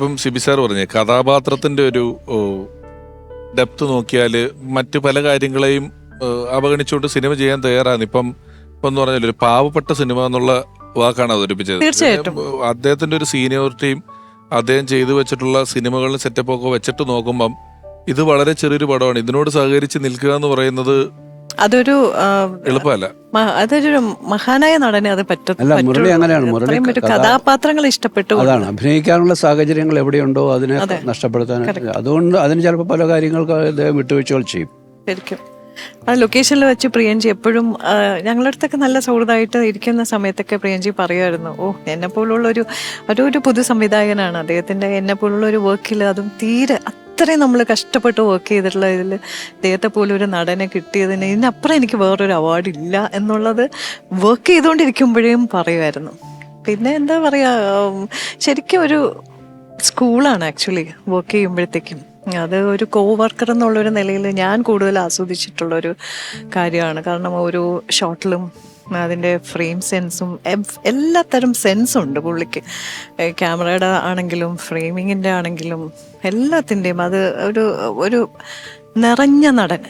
ഇപ്പം സിബി സാർ പറഞ്ഞ കഥാപാത്രത്തിന്റെ ഒരു ഡെപ്ത് നോക്കിയാൽ മറ്റു പല കാര്യങ്ങളെയും അവഗണിച്ചുകൊണ്ട് സിനിമ ചെയ്യാൻ തയ്യാറാണ്. ഇപ്പം എന്ന് പറഞ്ഞാൽ ഒരു പാവപ്പെട്ട സിനിമ എന്നുള്ള വാക്കാണ് അവതരിപ്പിച്ചത്. തീർച്ചയായിട്ടും അദ്ദേഹത്തിന്റെ ഒരു സീനിയോറിറ്റിയും അദ്ദേഹം ചെയ്തു വെച്ചിട്ടുള്ള സിനിമകളിൽ സെറ്റപ്പ് ഒക്കെ വെച്ചിട്ട് നോക്കുമ്പം ഇത് വളരെ ചെറിയൊരു പടമാണ്. ഇതിനോട് സഹകരിച്ച് നിൽക്കുക എന്ന് പറയുന്നത് അതൊരു എളുപ്പമല്ല. അതൊരു മഹാനായ നടനെ അത് അല്ല, മുരളി അങ്ങനെയാണ്. മുരളി കഥാപാത്രങ്ങൾ ഇഷ്ടപ്പെട്ടു. അതാണ്, അഭിനയിക്കാനുള്ള സാഹചര്യങ്ങൾ എവിടെയുണ്ടോ അതിനെ നഷ്ടപ്പെടുത്താൻ. അതുകൊണ്ട് അതിന് ചിലപ്പോൾ പല കാര്യങ്ങൾക്ക് അദ്ദേഹം വിട്ടുവീഴ്ചകൾ ചെയ്യും. ശരിക്കും ആ ലൊക്കേഷനിൽ വെച്ച് പ്രിയൻജി എപ്പോഴും ഞങ്ങളുടെ അടുത്തൊക്കെ നല്ല സൗഹൃദമായിട്ട് ഇരിക്കുന്ന സമയത്തൊക്കെ പ്രിയൻജി പറയുമായിരുന്നു, എന്നെ പോലുള്ള ഒരു പുതു സംവിധായകനാണ് അദ്ദേഹത്തിന്റെ, എന്നെ പോലുള്ള ഒരു വർക്കിൽ അതും തീരെ അത്രയും നമ്മൾ കഷ്ടപ്പെട്ട് വർക്ക് ചെയ്തിട്ടുള്ള ഇതിൽ അദ്ദേഹത്തെ പോലെ ഒരു നടനെ കിട്ടിയതിന് ഇതിനപ്പുറം എനിക്ക് വേറൊരു അവാർഡ് ഇല്ല എന്നുള്ളത് വർക്ക് ചെയ്തുകൊണ്ടിരിക്കുമ്പോഴേയും പറയുമായിരുന്നു. പിന്നെ എന്താ പറയാ, ശരിക്കും ഒരു സ്കൂളാണ് ആക്ച്വലി വർക്ക് ചെയ്യുമ്പോഴത്തേക്കും. അത് ഒരു കോ വർക്കർ എന്നുള്ളൊരു നിലയിൽ ഞാൻ കൂടുതൽ ആസ്വദിച്ചിട്ടുള്ളൊരു കാര്യമാണ്. കാരണം ഒരു ഷോട്ടിലും അതിൻ്റെ ഫ്രെയിം സെൻസും എല്ലാത്തരം സെൻസും ഉണ്ട് പുള്ളിക്ക്. ക്യാമറയുടെ ആണെങ്കിലും ഫ്രെയിമിങ്ങിൻ്റെ ആണെങ്കിലും എല്ലാത്തിൻ്റെയും അത് ഒരു നിറഞ്ഞ നടൻ.